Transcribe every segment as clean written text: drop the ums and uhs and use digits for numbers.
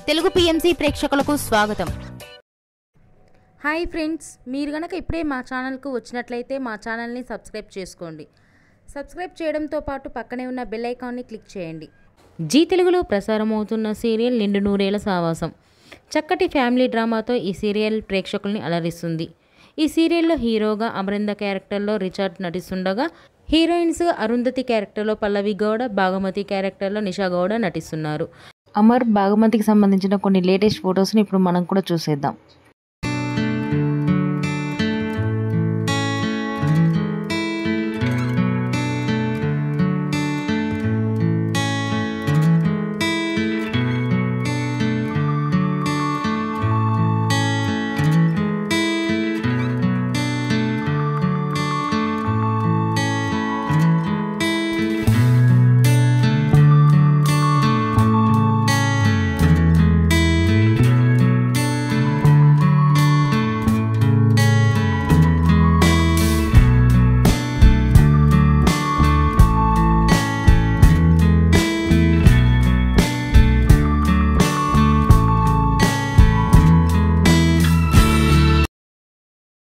Telugu PMC ప్రేక్షకులకు స్వాగతం. Hi friends, మీరు గనక ఇప్పుడే మా ఛానల్కు వచ్చినట్లయితే మా ఛానల్ని సబ్స్క్రైబ్ చేసుకోండి. సబ్స్క్రైబ్ చేయడంతో పాటు పక్కనే ఉన్న బెల్ ఐకాన్ని క్లిక్ చేయండి. జీ తెలుగులో ప్రసారమవుతున్న సీరియల్ నిండు నూరేళ్ల సావాసం. చక్కటి ఫ్యామిలీ డ్రామాతో ఈ సీరియల్ ప్రేక్షకుల్ని అలరిస్తుంది. ఈ సీరియల్లో హీరోగా అమరింద క్యారెక్టర్లో రిచర్డ్ నటిస్తుండగా, హీరోయిన్స్ అరుంధతి క్యారెక్టర్లో పల్లవి గౌడ, భాగమతి క్యారెక్టర్లో నిషా గౌడ నటిస్తున్నారు. అమర్, భాగమతికి సంబంధించిన కొన్ని లేటెస్ట్ ఫొటోస్ని ఇప్పుడు మనం కూడా చూసేద్దాం.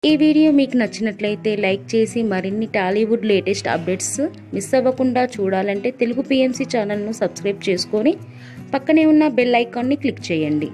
ఈ వీడియో మీకు నచ్చినట్లయితే లైక్ చేసి మరిన్ని టాలీవుడ్ లేటెస్ట్ అప్డేట్స్ మిస్ అవ్వకుండా చూడాలంటే తెలుగు పిఎంసి ఛానల్ను సబ్స్క్రైబ్ చేసుకొని పక్కనే ఉన్న బెల్ ఐకాన్ని క్లిక్ చేయండి.